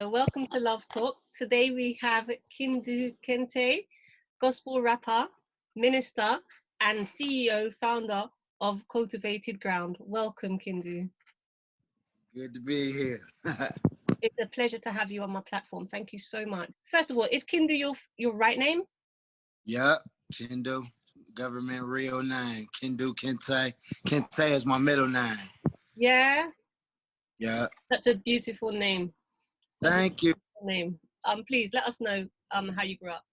Welcome to Love Talk. Today we have Kindu Kinte, gospel rapper, minister, and CEO, founder of Cultivated Ground. Welcome, Kindu. Good to be here. It's a pleasure to have you on my platform. Thank you so much. First of all, is Kindu your right name? Yep, Kindu, government real name. Kindu Kinte. Kinte is my middle name. Yeah, Yeah. such a beautiful name. Thank you. Name. Please let us know how you grew up.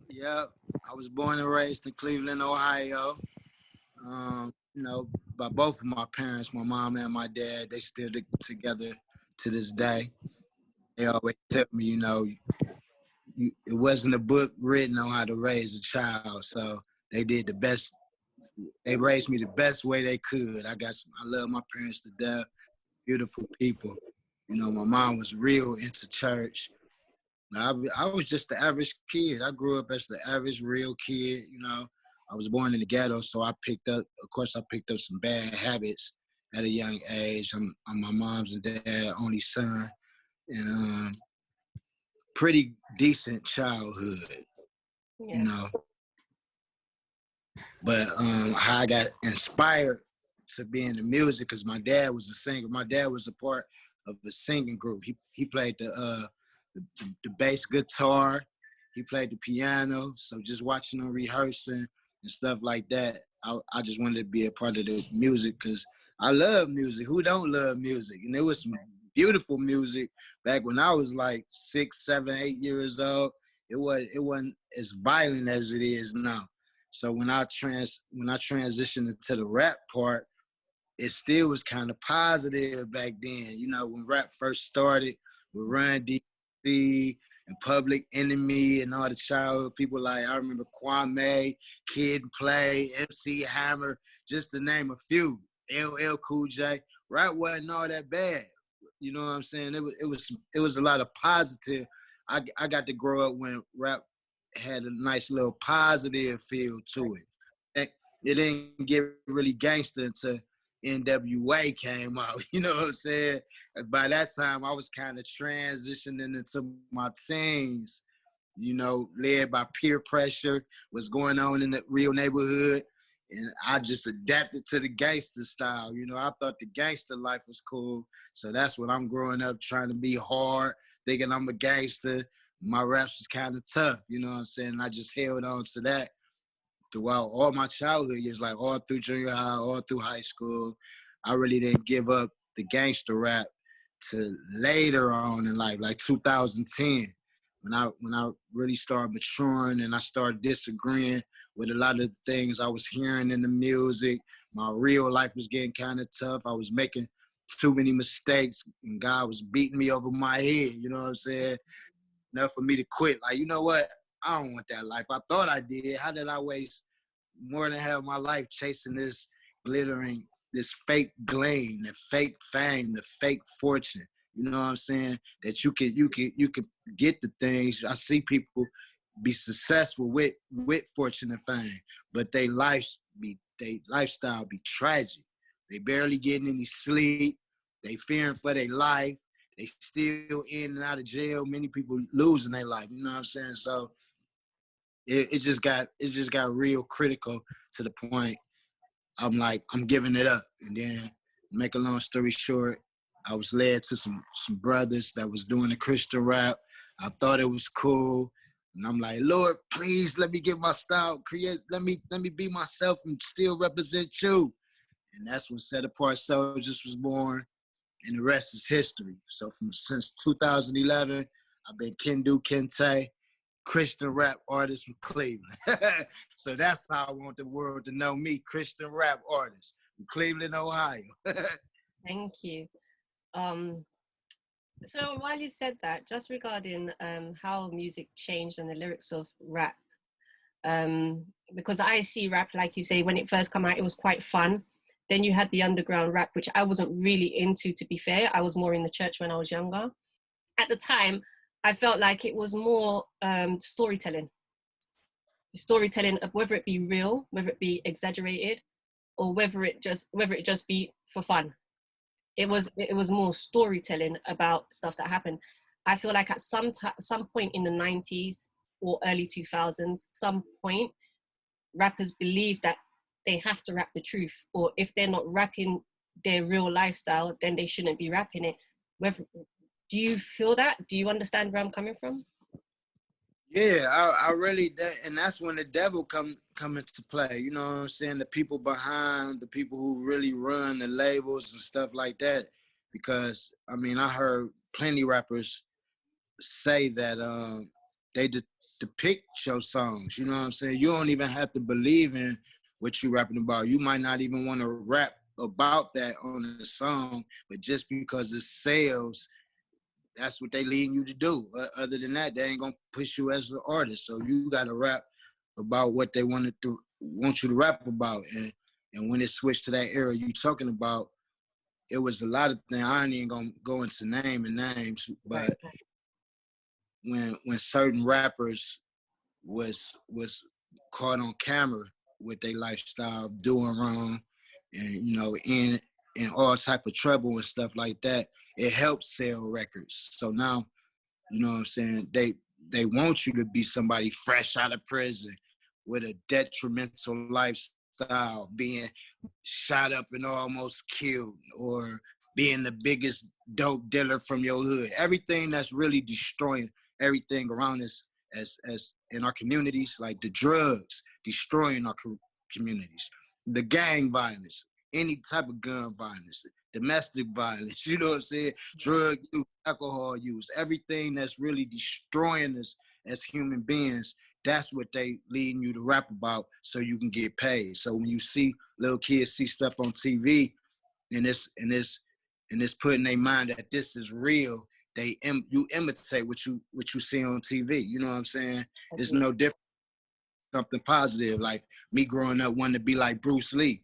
Yep. I was born and raised in Cleveland, Ohio. By both of my parents, my mom and my dad, they still together to this day. They always tell me, it wasn't a book written on how to raise a child. So they did the best. They raised me the best way they could. I love my parents to death. Beautiful people. My mom was real into church. I was just the average kid. I grew up as the average real kid. I was born in the ghetto, so I picked up some bad habits at a young age. I'm my mom's and dad's only son, and pretty decent childhood, Yeah. But how I got inspired to be in the music because my dad was a singer. My dad was a part of the singing group. He played the bass guitar. He played the piano. So just watching him rehearsing and stuff like that, I just wanted to be a part of the music because I love music. Who don't love music? And there was some beautiful music back when I was like 6, 7, 8 years old. It wasn't as violent as it is now. So when I transitioned into the rap part, it still was kind of positive back then. When rap first started with Run DMC and Public Enemy and all the childhood people like, I remember Kwame, Kid and Play, MC Hammer, just to name a few. LL Cool J. Rap wasn't all that bad. You know what I'm saying? It was a lot of positive. I got to grow up when rap had a nice little positive feel to it. It didn't get really gangster until NWA came out. You know what I'm saying? By that time, I was kind of transitioning into my teens, led by peer pressure, what's going on in the real neighborhood. And I just adapted to the gangster style. I thought the gangster life was cool. So that's what I'm growing up trying to be hard, thinking I'm a gangster. My raps was kind of tough, you know what I'm saying? I just held on to that throughout all my childhood years, like all through junior high, all through high school. I really didn't give up the gangster rap till later on in life, like 2010, when I really started maturing and I started disagreeing with a lot of the things I was hearing in the music. My real life was getting kind of tough. I was making too many mistakes and God was beating me over my head, you know what I'm saying? Enough for me to quit. Like, you know what? I don't want that life. I thought I did. How did I waste more than half my life chasing this glittering, this fake gleam, the fake fame, the fake fortune? You know what I'm saying? That you can get the things. I see people be successful with fortune and fame, but they lifestyle be tragic. They barely getting any sleep. They fearing for their life. They still in and out of jail. Many people losing their life. You know what I'm saying? So it just got real critical to the point I'm like, I'm giving it up. And then, make a long story short, I was led to some brothers that was doing the Christian rap. I thought it was cool. And I'm like, Lord, please let me get my style, let me be myself and still represent you. And that's when Set Apart Soldiers was born. And the rest is history. So since 2011, I've been Kindu Kinte, Christian rap artist from Cleveland. So that's how I want the world to know me, Christian rap artist from Cleveland, Ohio. Thank you. So while you said that, just regarding how music changed and the lyrics of rap, because I see rap, like you say, when it first came out, it was quite fun. Then you had the underground rap, which I wasn't really into, to be fair. I was more in the church when I was younger. At the time, I felt like it was more storytelling, whether it be real, whether it be exaggerated, or whether it just be for fun. it was more storytelling about stuff that happened. I feel like at some point in the 90s or early 2000s, some point, rappers believe that they have to rap the truth, or if they're not rapping their real lifestyle, then they shouldn't be rapping it. Whether, do you feel that? Do you understand where I'm coming from? Yeah, I really that, and that's when the devil come into play. You know what I'm saying? The people behind, the people who really run the labels and stuff like that. Because I mean, I heard plenty rappers say that they depict your songs. You know what I'm saying? You don't even have to believe in what you're rapping about. You might not even want to rap about that on the song, but just because it sells, that's what they leading you to do. Other than that, they ain't gonna push you as an artist. So you gotta rap about what they want you to rap about. And when it switched to that era you talking about, it was a lot of things. I ain't even gonna go into names, Right. but when certain rappers was caught on camera with their lifestyle doing wrong, and in all type of trouble and stuff like that, it helps sell records. So now, you know what I'm saying, they want you to be somebody fresh out of prison with a detrimental lifestyle, being shot up and almost killed, or being the biggest dope dealer from your hood. Everything that's really destroying everything around us as in our communities, like the drugs destroying our communities, the gang violence, any type of gun violence, domestic violence, you know what I'm saying? Drug use, alcohol use, everything that's really destroying us as human beings. That's what they leading you to rap about so you can get paid. So when you see little kids see stuff on TV and it's put in their mind that this is real, you imitate what you see on TV. You know what I'm saying? It's no different. Something positive, like me growing up wanting to be like Bruce Lee.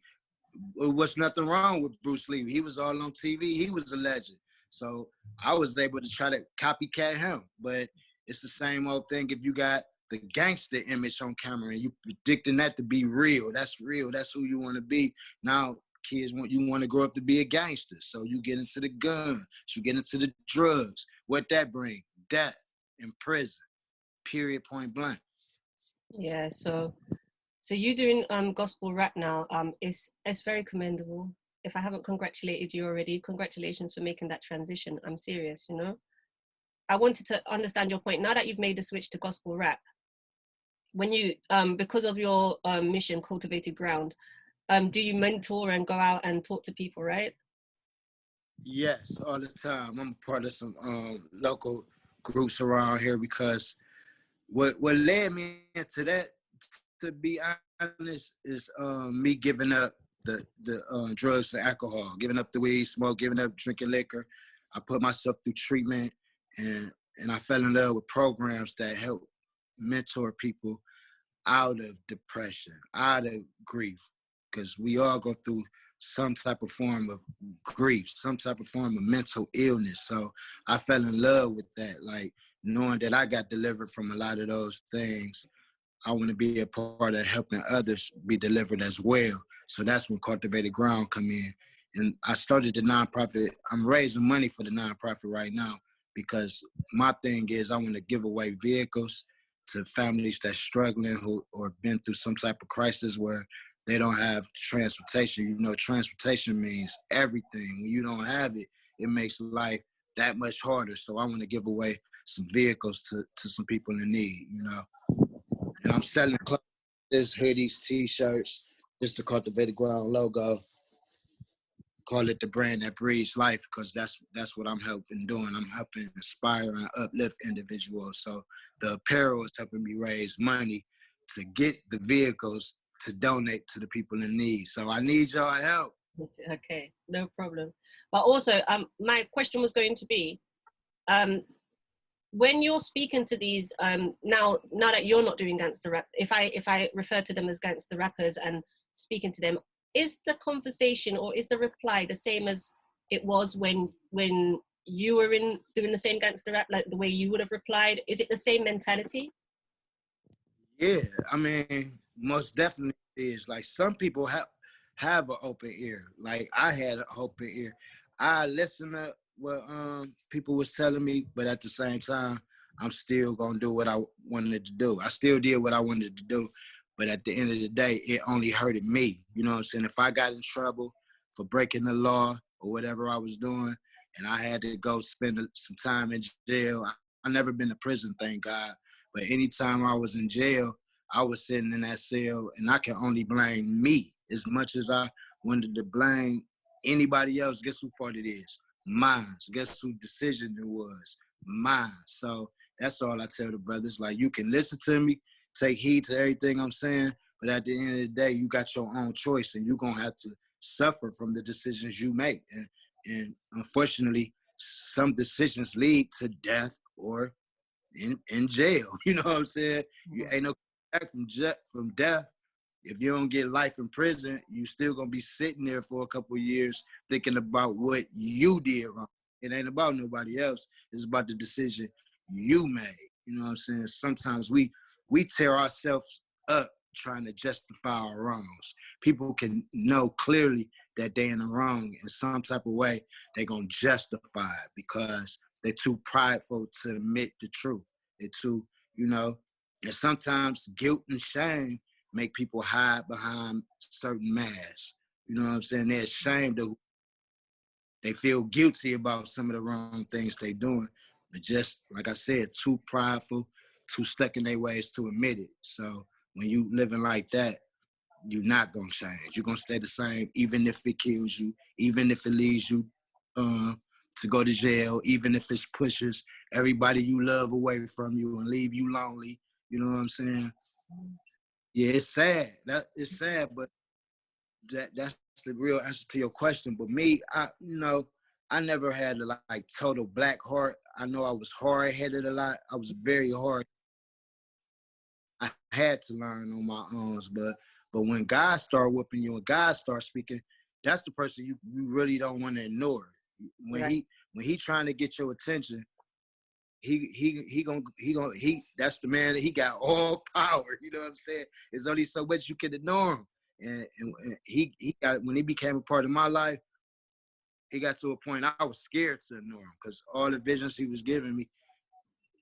What's nothing wrong with Bruce Lee? He was all on TV. He was a legend. So I was able to try to copycat him. But it's the same old thing if you got the gangster image on camera and you predicting that to be real. That's real. That's who you want to be. Now kids want to grow up to be a gangster. So you get into the guns, you get into the drugs. What that bring? Death in prison. Period, point blank. Yeah. So you doing gospel rap now it's very commendable. If I haven't congratulated you already, congratulations for making that transition. I'm serious, you know. I wanted to understand your point. Now that you've made the switch to gospel rap, when you because of your mission, Cultivated Ground, do you mentor and go out and talk to people, right? Yes, all the time. I'm a part of some local groups around here because what led me into that, to be honest, is me giving up the drugs and alcohol, giving up the weed smoke, giving up drinking liquor. I put myself through treatment, and I fell in love with programs that help mentor people out of depression, out of grief, because we all go through some type of form of grief, some type of form of mental illness. So I fell in love with that, like knowing that I got delivered from a lot of those things. I want to be a part of helping others be delivered as well. So that's when Cultivated Ground come in. And I started the nonprofit. I'm raising money for the nonprofit right now because my thing is I want to give away vehicles to families that's struggling who or been through some type of crisis where they don't have transportation. You know, transportation means everything. When you don't have it, it makes life that much harder. So I want to give away some vehicles to some people in need, you know. And I'm selling clothes, hoodies, t-shirts, just the Cultivated Ground logo. Call it the brand that breathes life, because that's what I'm helping doing. I'm helping inspire and uplift individuals. So the apparel is helping me raise money to get the vehicles to donate to the people in need. So I need y'all help. Okay, no problem. But also, my question was going to be, when you're speaking to these, now that you're not doing gangster rap, if I refer to them as gangster rappers and speaking to them, is the conversation or is the reply the same as it was when you were doing the same gangster rap, like the way you would have replied? Is it the same mentality? Yeah, I mean, most definitely is. Like some people have an open ear. Like I had an open ear. I listen to what people was telling me, but at the same time, I'm still gonna do what I wanted to do. I still did what I wanted to do, but at the end of the day, it only hurted me. You know what I'm saying? If I got in trouble for breaking the law or whatever I was doing, and I had to go spend some time in jail, I never been to prison, thank God. But anytime I was in jail, I was sitting in that cell, and I can only blame me as much as I wanted to blame anybody else. Guess who fault it is? Mine. Guess who decision it was? Mine. So that's all I tell the brothers. Like, you can listen to me, take heed to everything I'm saying, but at the end of the day, you got your own choice, and you're gonna have to suffer from the decisions you make. And unfortunately, some decisions lead to death or in jail. You know what I'm saying? You ain't no back from death. If you don't get life in prison, you still gonna be sitting there for a couple of years thinking about what you did wrong. It ain't about nobody else. It's about the decision you made. You know what I'm saying? Sometimes we tear ourselves up trying to justify our wrongs. People can know clearly that they're in the wrong in some type of way. They're gonna justify it because they're too prideful to admit the truth. They're too, and sometimes guilt and shame make people hide behind certain masks. You know what I'm saying? They're ashamed of, they feel guilty about some of the wrong things they doing, but just like I said, too prideful, too stuck in their ways to admit it. So when you living like that, you're not gonna change. You're gonna stay the same, even if it kills you, even if it leads you to go to jail, even if it pushes everybody you love away from you and leave you lonely. You know what I'm saying? Yeah, it's sad. It's sad, but that's the real answer to your question. But me, I never had a like total black heart. I know I was hard-headed a lot. I was very hard. I had to learn on my own, but when God start whooping you and God start speaking, that's the person you really don't want to ignore. When Right. he trying to get your attention, he that's the man that he got all power. You know what I'm saying? There's only so much you can ignore him. And he got, when he became a part of my life, it got to a point I was scared to ignore him because all the visions he was giving me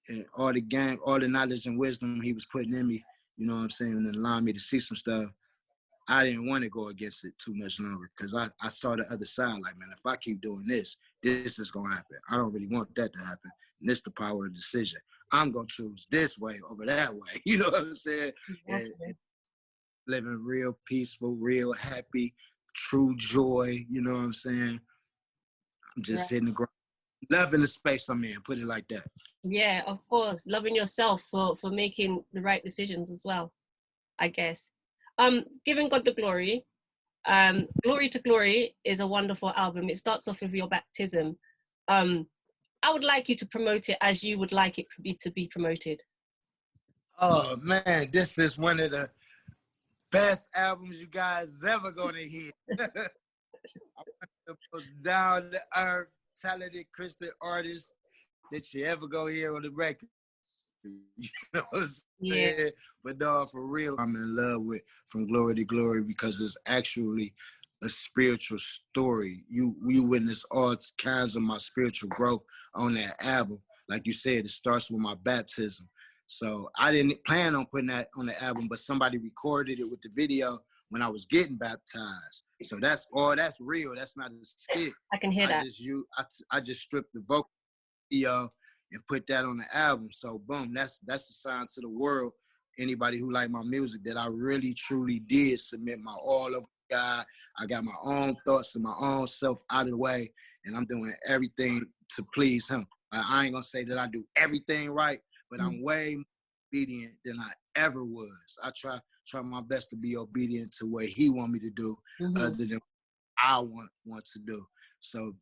and all the knowledge and wisdom he was putting in me, you know what I'm saying, and allowing me to see some stuff. I didn't want to go against it too much longer because I saw the other side. Like, man, if I keep doing this is going to happen. I don't really want that to happen. And this is the power of decision. I'm going to choose this way over that way. You know what I'm saying? And living real peaceful, real happy, true joy. You know what I'm saying? I'm just hitting the ground. Loving the space I'm in, put it like that. Yeah, of course. Loving yourself for making the right decisions as well, I guess. Giving God the glory. Glory to Glory is a wonderful album. It starts off with your baptism. I would like you to promote it as you would like it to be promoted. Oh man, this is one of the best albums you guys ever gonna hear. I'm the most down to earth, talented Christian artist that you ever gonna hear on the record. You know what I'm saying? Yeah. But no, for real, I'm in love with From Glory to Glory because it's actually a spiritual story. You witness all kinds of my spiritual growth on that album. Like you said, it starts with my baptism. So I didn't plan on putting that on the album, but somebody recorded it with the video when I was getting baptized. So that's real. That's not a skit. I can hear that. I just stripped the vocal video and put that on the album. So boom, that's a sign to the world, anybody who like my music, that I really truly did submit my all of God. I got my own thoughts and my own self out of the way, and I'm doing everything to please him. I ain't gonna say that I do everything right, but I'm way more obedient than I ever was. I try my best to be obedient to what he want me to do, other than I want to do. So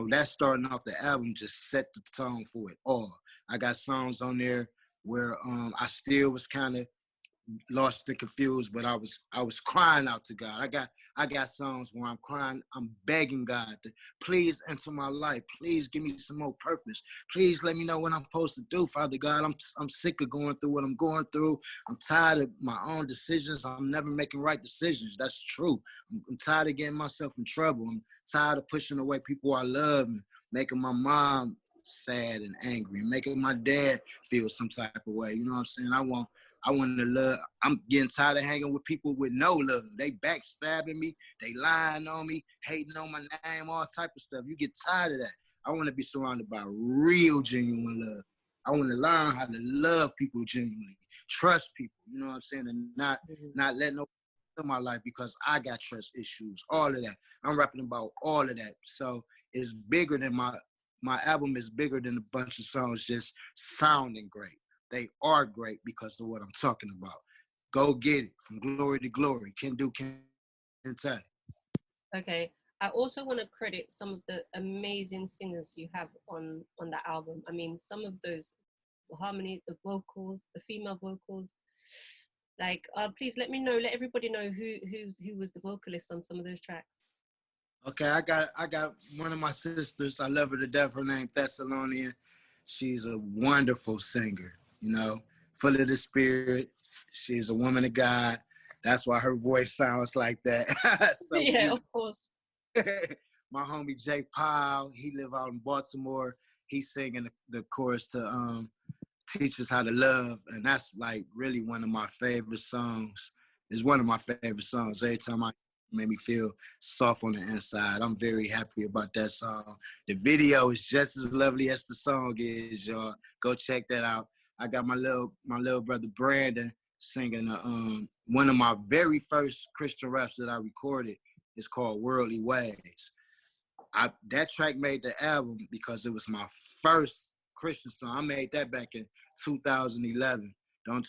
that starting off the album just set the tone for it all. I got songs on there where I still was kind of lost and confused, but I was crying out to God. I got songs where I'm crying, I'm begging God to please enter my life. Please give me some more purpose. Please let me know what I'm supposed to do, Father God. I'm sick of going through what I'm going through. I'm tired of my own decisions. I'm never making right decisions. That's true. I'm tired of getting myself in trouble. I'm tired of pushing away people I love and making my mom sad and angry, and making my dad feel some type of way. You know what I'm saying? I want to love. I'm getting tired of hanging with people with no love. They backstabbing me. They lying on me, hating on my name, all type of stuff. You get tired of that. I want to be surrounded by real, genuine love. I want to learn how to love people genuinely, trust people. You know what I'm saying? And not let no in my life because I got trust issues. All of that. I'm rapping about all of that. So it's bigger than my album is bigger than a bunch of songs just sounding great. They are great because of what I'm talking about. Go get it. From glory to glory. Kindu Kinte. Okay. I also want to credit some of the amazing singers you have on that album. I mean, some of those harmony, the vocals, the female vocals. Like, please let me know, let everybody know who was the vocalist on some of those tracks. Okay, I got one of my sisters. I love her to death. Her name Thessalonian. She's a wonderful singer, you know, full of the spirit. She's a woman of God. That's why her voice sounds like that. So yeah, beautiful. Of course. My homie Jay Powell, he live out in Baltimore. He's singing the chorus to Teach Us How to Love, and that's like really one of my favorite songs. It's one of my favorite songs. Every time I made me feel soft on the inside. I'm very happy about that song. The video is just as lovely as the song is, y'all. Go check that out. I got my little brother Brandon singing one of my very first Christian raps that I recorded. It's called Worldly Ways. That track made the album because it was my first Christian song. I made that back in 2011. Don't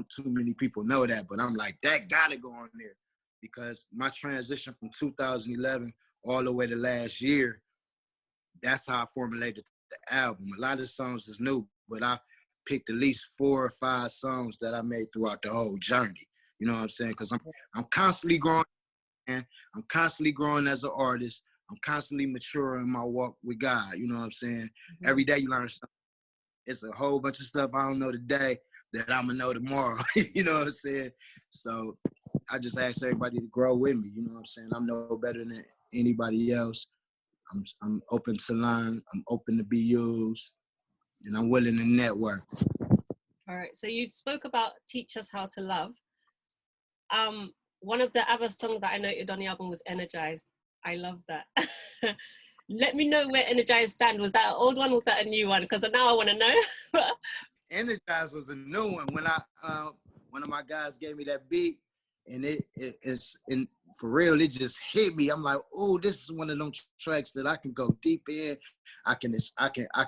too many people know that, but I'm like, that gotta go on there because my transition from 2011 all the way to last year, that's how I formulated the album. A lot of the songs is new, but I picked at least 4 or 5 songs that I made throughout the whole journey. You know what I'm saying? Because I'm constantly growing, and I'm constantly growing as an artist. I'm constantly maturing my walk with God. You know what I'm saying? Mm-hmm. Every day you learn something. It's a whole bunch of stuff I don't know today that I'm going to know tomorrow. You know what I'm saying? So I just ask everybody to grow with me. You know what I'm saying? I'm no better than anybody else. I'm open to learn. I'm open to be used. And I'm willing to network. All right. So you spoke about Teach Us How to Love. One of the other songs that I noted on the album was Energized. I love that. Let me know where Energized stand. Was that an old one? Was that a new one? Because now I want to know. Energized was a new one. When one of my guys gave me that beat, and it's for real, it just hit me. I'm like, oh, this is one of them tracks that I can go deep in. I can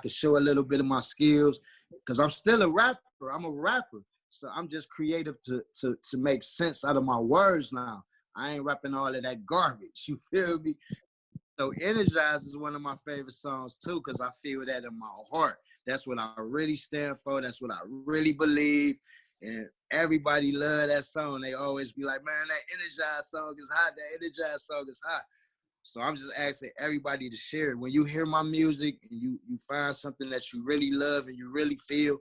show a little bit of my skills because I'm still a rapper. I'm a rapper. So I'm just creative to make sense out of my words now. I ain't rapping all of that garbage. You feel me? So Energize is one of my favorite songs too, because I feel that in my heart. That's what I really stand for. That's what I really believe. And everybody love that song. They always be like, man, that Energize song is hot. That Energize song is hot. So I'm just asking everybody to share it. When you hear my music and you find something that you really love and you really feel,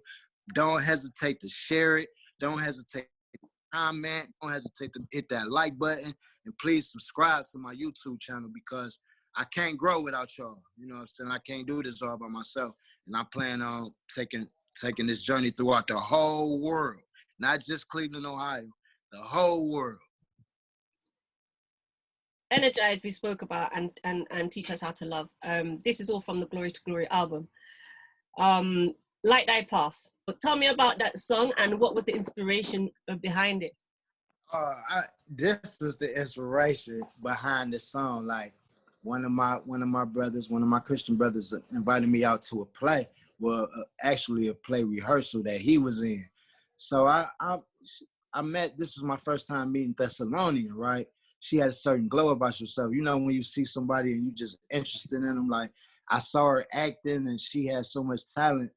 don't hesitate to share it. Don't hesitate to comment. Don't hesitate to hit that like button. And please subscribe to my YouTube channel because I can't grow without y'all. You know what I'm saying? I can't do this all by myself. And I plan on taking this journey throughout the whole world. Not just Cleveland, Ohio. The whole world. Energize we spoke about and Teach Us How to Love. This is all from the Glory to Glory album. Light Thy Path. Tell me about that song and what was the inspiration behind it? This was the inspiration behind the song. Like one of my brothers, one of my Christian brothers invited me out to a play. Well, actually a play rehearsal that he was in. So I met, this was my first time meeting Thessalonian, right? She had a certain glow about herself. You know, when you see somebody and you just interested in them, like I saw her acting and she had so much talent.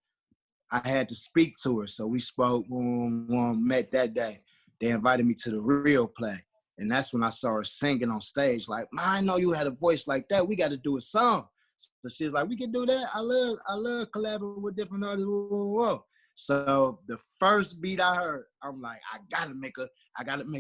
I had to speak to her. So we spoke, met that day. they invited me to the real play. And that's when I saw her singing on stage, like, man, I know you had a voice like that. We got to do a song. So she was like, we can do that. I love collaborating with different artists. Whoa, whoa, whoa. So the first beat I heard, I'm like, I gotta make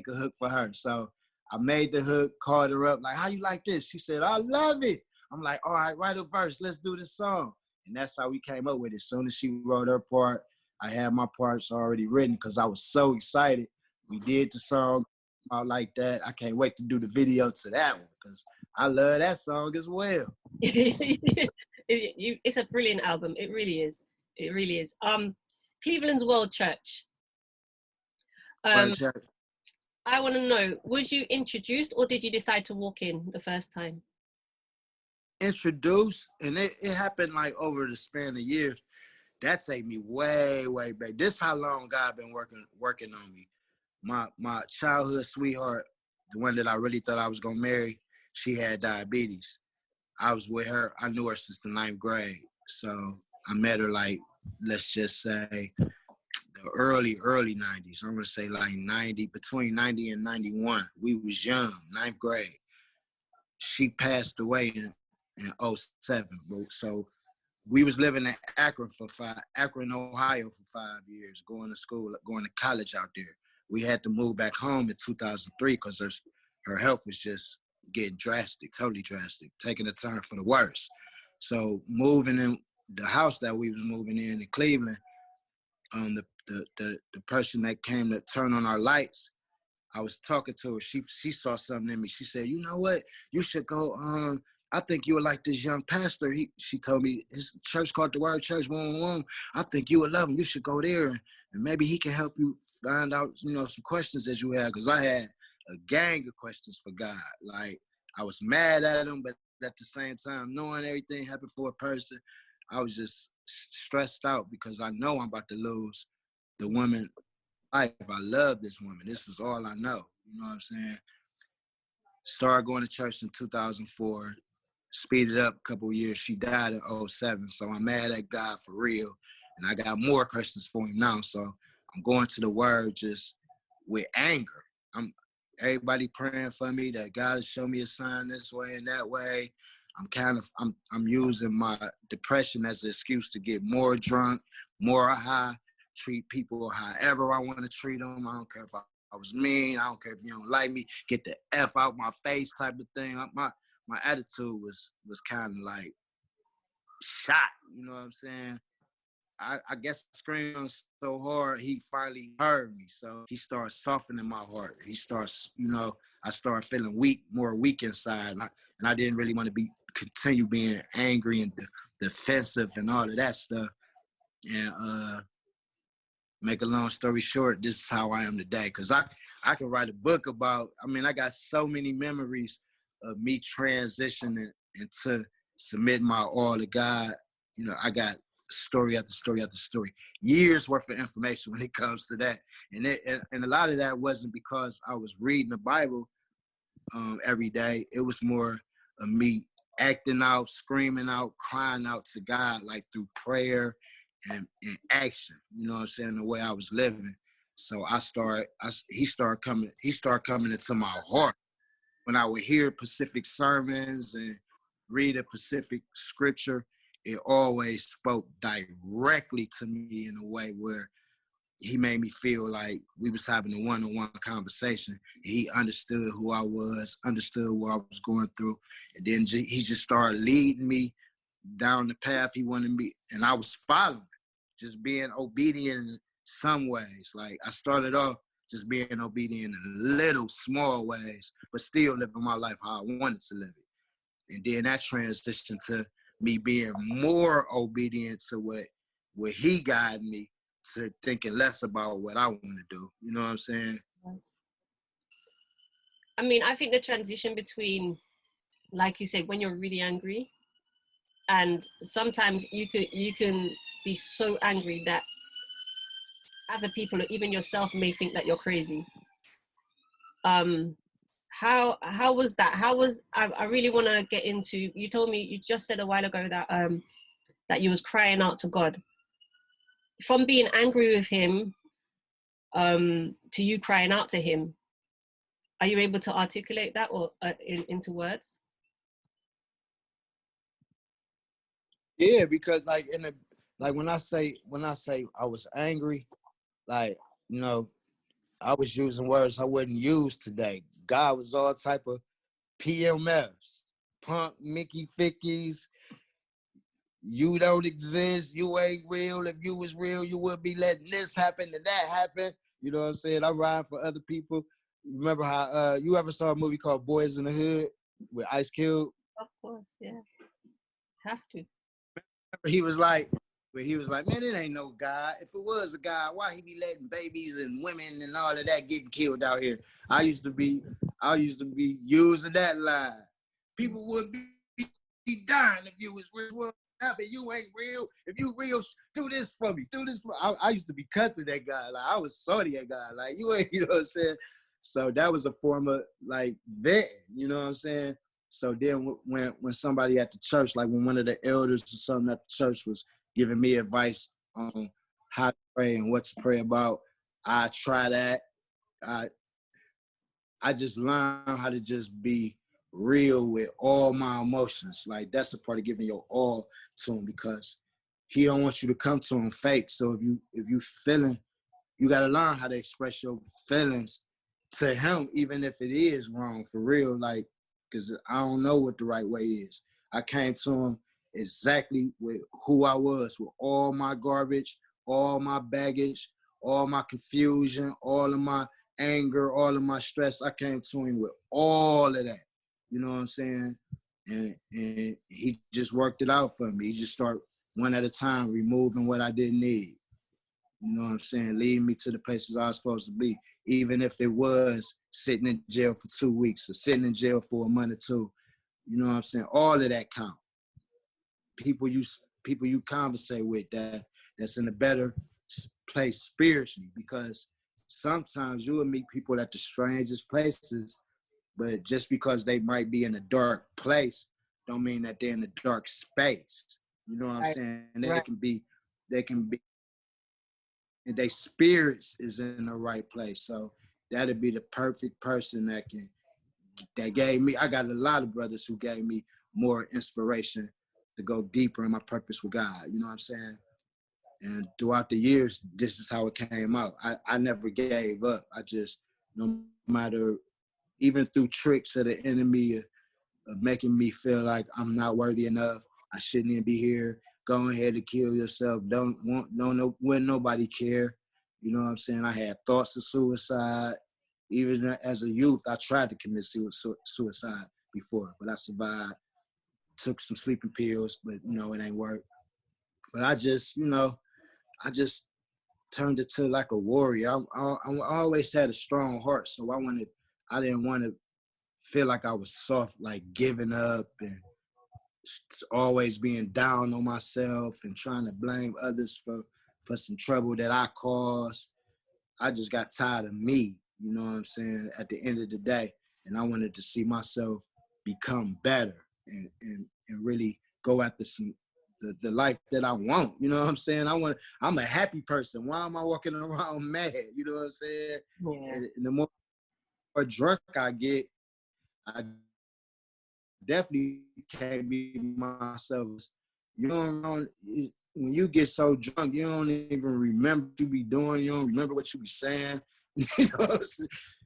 a hook for her. So I made the hook, called her up, like, how you like this? She said, I love it. I'm like, all right, write a verse. Let's do this song. And that's how we came up with it. As soon as she wrote her part, I had my parts already written because I was so excited. We did the song out like that. I can't wait to do the video to that one because I love that song as well. It's a brilliant album. It really is. It really is. Cleveland's World Church. Church. I want to know, was you introduced or did you decide to walk in the first time? Introduced, and it happened like over the span of years. That take me way, way back. This how long God been working on me. My childhood sweetheart, the one that I really thought I was gonna marry, she had diabetes. I was with her. I knew her since the 9th grade. So I met her like, let's just say the early 90s. I'm gonna say like 90, between 90 and 91. We was young, 9th grade. She passed away in 07. So we was living in Akron, Ohio for 5 years, going to school, going to college out there. We had to move back home in 2003 because her health was just getting drastic, totally drastic, taking a turn for the worse. So moving in the house that we was moving in Cleveland, the person that came to turn on our lights, I was talking to her. She saw something in me. She said, you know what? You should go, I think you would like this young pastor. She told me his church called the Word Church 111. I think you would love him. You should go there and maybe he can help you find out, some questions that you have. Because I had a gang of questions for God. Like, I was mad at him, but at the same time, knowing everything happened for a person, I was just stressed out because I know I'm about to lose the woman life. I love this woman. This is all I know. You know what I'm saying? Started going to church in 2004. Speeded up a couple of years. She died in 07. So I'm mad at God for real. And I got more questions for him now. So I'm going to the Word just with anger. Everybody praying for me that God will show me a sign this way and that way. I'm using my depression as an excuse to get more drunk, more high, treat people however I want to treat them. I don't care if I was mean. I don't care if you don't like me. Get the F out my face type of thing. My attitude was kind of like shot. You know what I'm saying? I guess I screamed so hard, he finally heard me. So he started softening my heart. He starts, I started feeling more weak inside. And I didn't really want to continue being angry and defensive and all of that stuff. And make a long story short, this is how I am today. Because I can write a book about, I got so many memories of me transitioning into submitting my all to God. I got story after story after story, years worth of information when it comes to that. And a lot of that wasn't because I was reading the Bible every day. It was more of me acting out, screaming out, crying out to God, like through prayer and action. You know what I'm saying? The way I was living. So he started coming into my heart. When I would hear Pacific sermons and read a Pacific scripture, it always spoke directly to me in a way where he made me feel like we was having a one-on-one conversation. He understood who I was, understood what I was going through. And then he just started leading me down the path he wanted me. And I was following, just being obedient in some ways. Like, I started off just being obedient in little small ways, but still living my life how I wanted to live it. And then that transitioned to me being more obedient to what he guided me to, thinking less about what I want to do. You know what I'm saying? I think the transition between, like you said, when you're really angry, and sometimes you can be so angry that other people or even yourself may think that you're crazy. How was that? I really want to get into, you told me, you just said a while ago that you was crying out to God. From being angry with him, to you crying out to him. Are you able to articulate that or into words? Yeah, because like when I say I was angry, like, you know, I was using words I wouldn't use today. God was all type of PMFs, punk Mickey Fickies. You don't exist. You ain't real. If you was real, you would be letting this happen and that happen. You know what I'm saying? I'm riding for other people. Remember how you ever saw a movie called Boys in the Hood with Ice Cube? Of course, yeah. Have to. He was like, man, it ain't no God. If it was a God, why he be letting babies and women and all of that getting killed out here? I used to be using that line. People would be dying if you was real. What happened? You ain't real. If you real, do this for me. Do this for me. I used to be cussing that guy. Like, I was sorry that guy. Like, you ain't, you know what I'm saying? So that was a form of like vetting, you know what I'm saying? So then when somebody at the church, like when one of the elders or something at the church was giving me advice on how to pray and what to pray about, I try that. I just learned how to just be real with all my emotions. Like, that's a part of giving your all to him, because he don't want you to come to him fake. So if you feeling, you got to learn how to express your feelings to him, even if it is wrong, for real. Like, because I don't know what the right way is. I came to him exactly with who I was, with all my garbage, all my baggage, all my confusion, all of my anger, all of my stress. I came to him with all of that. You know what I'm saying? And he just worked it out for me. He just started one at a time, removing what I didn't need. You know what I'm saying? Leading me to the places I was supposed to be, even if it was sitting in jail for 2 weeks or sitting in jail for a month or two. You know what I'm saying? All of that count. People you conversate with that's in a better place spiritually, because sometimes you will meet people at the strangest places, but just because they might be in a dark place don't mean that they're in a dark space. You know what I'm saying? Right. They can be and their spirits is in the right place. So that'd be the perfect person that gave me. I got a lot of brothers who gave me more inspiration to go deeper in my purpose with God. You know what I'm saying? And throughout the years, this is how it came out. I never gave up. I just, no matter, even through tricks of the enemy of making me feel like I'm not worthy enough, I shouldn't even be here, go ahead and kill yourself, wouldn't nobody care. You know what I'm saying? I had thoughts of suicide. Even as a youth, I tried to commit suicide before, but I survived. Took some sleeping pills, but it ain't work. But I just turned it to like a warrior. I always had a strong heart, so I didn't want to feel like I was soft, like giving up and always being down on myself and trying to blame others for some trouble that I caused. I just got tired of me, you know what I'm saying, at the end of the day. And I wanted to see myself become better and really go after the life that I want. You know what I'm saying? I'm a happy person. Why am I walking around mad? You know what I'm saying? Yeah. And the more drunk I get, I definitely can't be myself. You don't when you get so drunk, you don't even remember what you be doing. You don't remember what you be saying. You know?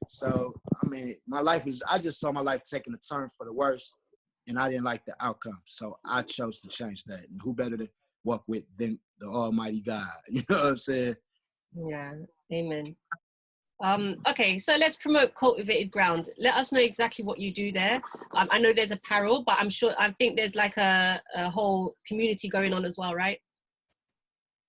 So I mean, I just saw my life taking a turn for the worse, and I didn't like the outcome. So I chose to change that. And who better to walk with than the Almighty God? You know what I'm saying? Yeah. Amen. Okay, so let's promote Cultivated Ground. Let us know exactly what you do there. I know there's apparel, but I think there's like a whole community going on as well, right?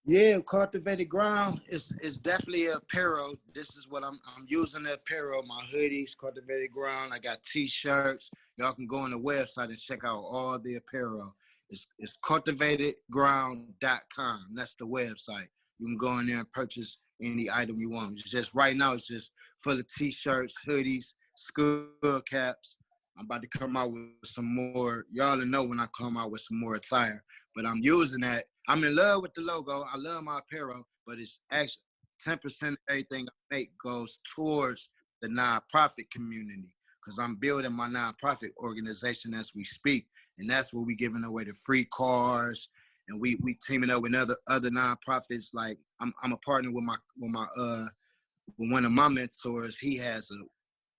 Yeah, Cultivated Ground is definitely apparel. This is what I'm using the apparel, my hoodies, Cultivated Ground. I got t-shirts. Y'all can go on the website and check out all the apparel. It's cultivatedground.com. That's the website. You can go in there and purchase any item you want. It's just right now, it's just full of t-shirts, hoodies, skull caps. I'm about to come out with some more. Y'all will know when I come out with some more attire. But I'm using that. I'm in love with the logo. I love my apparel, but it's actually 10% of everything I make goes towards the nonprofit community, because I'm building my nonprofit organization as we speak, and that's where we giving away the free cars, and we teaming up with other nonprofits. Like I'm a partner with with one of my mentors. He has an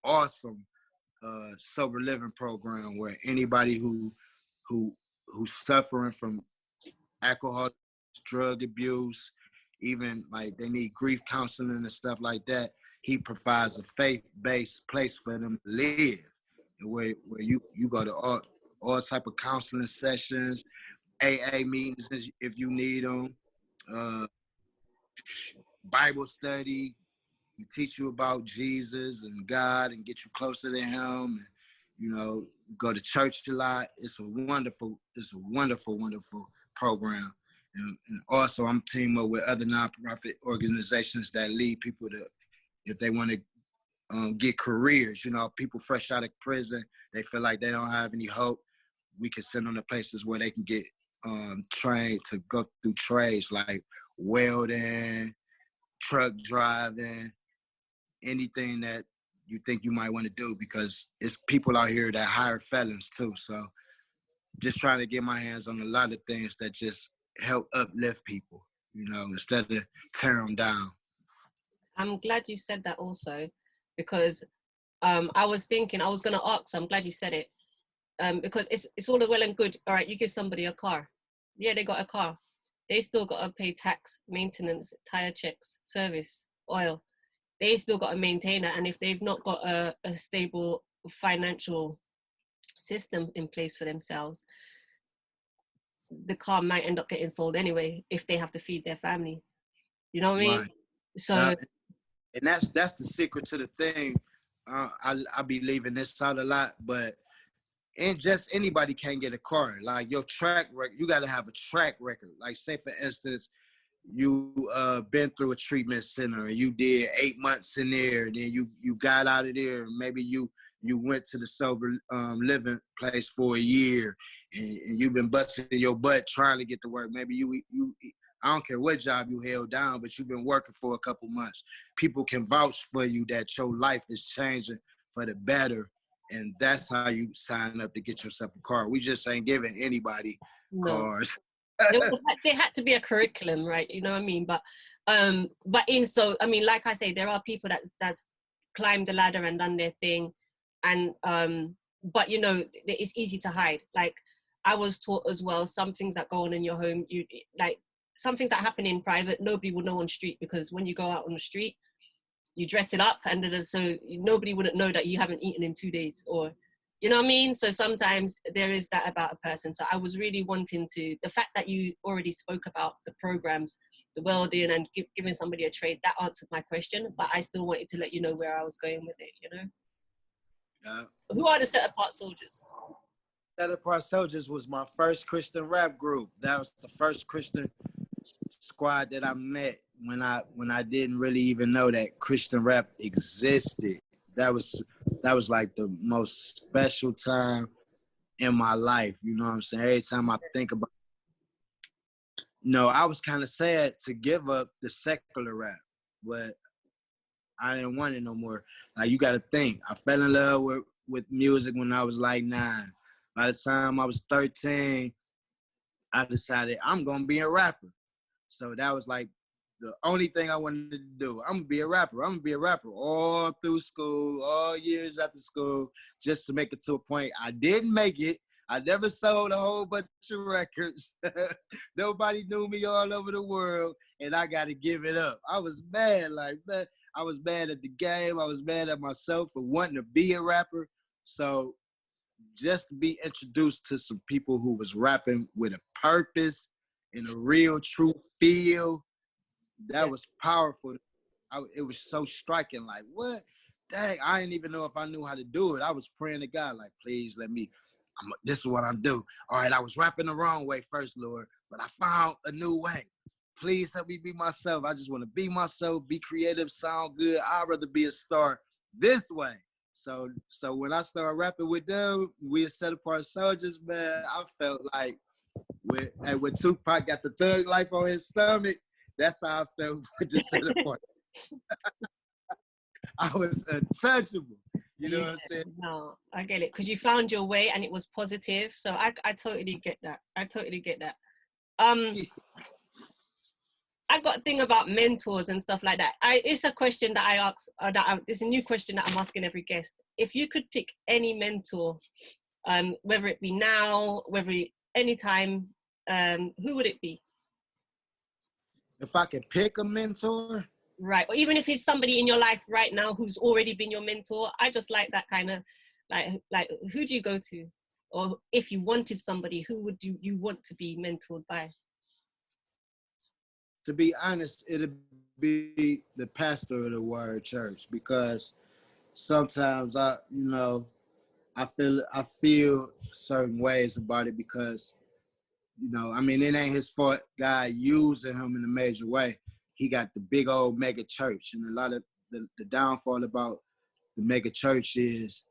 awesome sober living program where anybody who's suffering from alcohol, drug abuse, even like they need grief counseling and stuff like that, he provides a faith-based place for them to live, where you go to all type of counseling sessions, AA meetings if you need them, Bible study. He teach you about Jesus and God and get you closer to him. And, you know, go to church a lot. It's a wonderful program. And also I'm teaming up with other nonprofit organizations that lead people to, if they want to get careers, you know, people fresh out of prison, they feel like they don't have any hope. We can send them to places where they can get trained to go through trades like welding, truck driving, anything that you think you might want to do, because it's people out here that hire felons too. So just trying to get my hands on a lot of things that just help uplift people, you know, instead of tear them down. I'm glad you said that also, because I was thinking, I was going to ask, I'm glad you said it, because it's all well and good. All right, you give somebody a car. Yeah, they got a car. They still got to pay tax, maintenance, tire checks, service, oil. They still got to maintain it. And if they've not got a stable financial system in place for themselves, the car might end up getting sold anyway if they have to feed their family. You know what I mean? Right. So, and that's the secret to the thing. I be leaving this out a lot, but just anybody can get a car. Like your track record, you got to have a track record. Like say for instance, you been through a treatment center and you did 8 months in there, then you got out of there, and maybe you went to the sober living place for a year, and you've been busting your butt trying to get to work. Maybe you I don't care what job you held down, but you've been working for a couple months. People can vouch for you that your life is changing for the better, and that's how you sign up to get yourself a car. We just ain't giving anybody cars. There had to be a curriculum, right? You know what I mean? But I mean, like I say, there are people that's climbed the ladder and done their thing, and but you know, it's easy to hide. Like I was taught as well, some things that go on in your home, you like some things that happen in private, nobody will know on street, because when you go out on the street, you dress it up, and so nobody wouldn't know that you haven't eaten in 2 days, or you know what I mean? So sometimes there is that about a person. So I was really wanting to, the fact that you already spoke about the programs, the welding and giving somebody a trade, that answered my question, but I still wanted to let you know where I was going with it, you know? Yeah. Who are the Set Apart Soldiers? Set Apart Soldiers was my first Christian rap group. That was the first Christian squad that I met when I didn't really even know that Christian rap existed. That was like the most special time in my life. You know what I'm saying? Every time I think about it, no, I was kind of sad to give up the secular rap, but I didn't want it no more. Like, you got to think, I fell in love with music when I was like 9. By the time I was 13, I decided I'm going to be a rapper. So that was like the only thing I wanted to do. I'm going to be a rapper. I'm going to be a rapper all through school, all years after school, just to make it to a point. I didn't make it. I never sold a whole bunch of records. Nobody knew me all over the world, and I got to give it up. I was mad, like, man. I was mad at the game. I was mad at myself for wanting to be a rapper. So just to be introduced to some people who was rapping with a purpose and a real true feel, that was powerful. It was so striking. Like, what? Dang, I didn't even know if I knew how to do it. I was praying to God, like, please let me, this is what I'm doing. All right, I was rapping the wrong way first, Lord, but I found a new way. Please help me be myself. I just want to be myself, be creative, sound good. I'd rather be a star this way. So when I started rapping with them, we Set Apart Soldiers, man, I felt like when Tupac got the thug life on his stomach, that's how I felt with the Set Apart. I was untouchable. You know what I'm saying? No, I get it, because you found your way and it was positive. So I totally get that. I totally get that. I got a thing about mentors and stuff like that. It's a question that I ask, it's a new question that I'm asking every guest. If you could pick any mentor, whether it be now, whether anytime, who would it be? If I could pick a mentor, Right, or even if it's somebody in your life right now who's already been your mentor. I just like that kind of, like who do you go to? Or if you wanted somebody, who would you want to be mentored by? to be honest, it'd be the pastor of the Word Church, because sometimes I feel certain ways about it, because I mean, it ain't his fault God using him in a major way. He got the big old mega church, and a lot of the downfall about the mega church is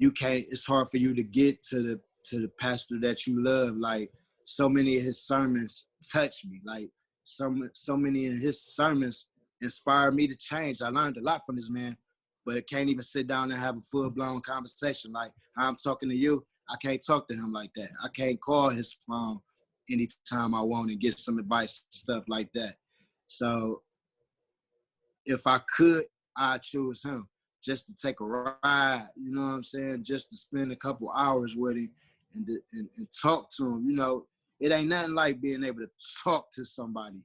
it's hard for you to get to the pastor that you love. Like, so many of his sermons touch me. Like, so many of his sermons inspired me to change. I learned a lot from this man, but I can't even sit down and have a full-blown conversation. Like how I'm talking to you, I can't talk to him like that. I can't call his phone anytime I want and get some advice and stuff like that. So if I could, I'd choose him, just to take a ride, you know what I'm saying? Just to spend a couple hours with him and talk to him. It ain't nothing like being able to talk to somebody,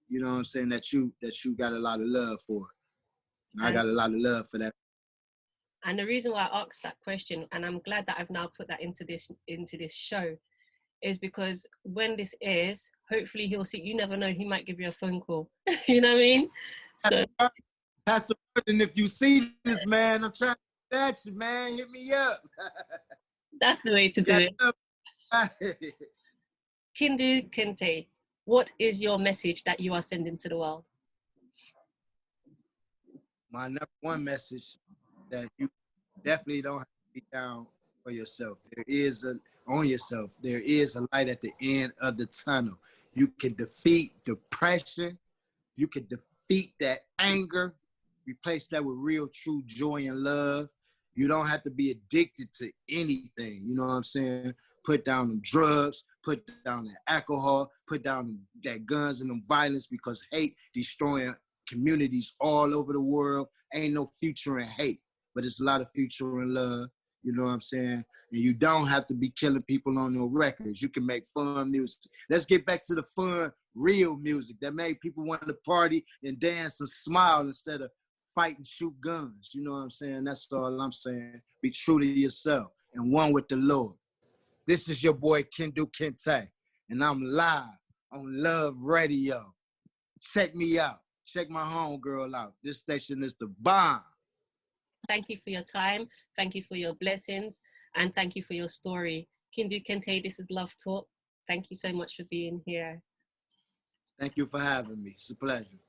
you know what I'm saying, that you got a lot of love for. And I got a lot of love for that. And the reason why I asked that question, and I'm glad that I've now put that into this show, is because when this airs, hopefully he'll see. You never know, he might give you a phone call. You know what I mean? So, Pastor Burton, if you see this, man, I'm trying to get you, man. Hit me up. That's the way to do it. Kindu Kinte, what is your message that you are sending to the world? My number one message, that you definitely don't have to be down for yourself. There is a light at the end of the tunnel. You can defeat depression. You can defeat that anger. Replace that with real, true joy and love. You don't have to be addicted to anything. You know what I'm saying? Put down them drugs, put down that alcohol, put down that guns and them violence, because hate destroying communities all over the world. Ain't no future in hate, but it's a lot of future in love. You know what I'm saying? And you don't have to be killing people on no records. You can make fun music. Let's get back to the fun, real music that made people want to party and dance and smile instead of fight and shoot guns. You know what I'm saying? That's all I'm saying. Be true to yourself and one with the Lord. This is your boy Kindu Kinte, and I'm live on Love Radio. Check me out. Check my homegirl out. This station is the bomb. Thank you for your time. Thank you for your blessings. And thank you for your story. Kindu Kinte, this is Love Talk. Thank you so much for being here. Thank you for having me. It's a pleasure.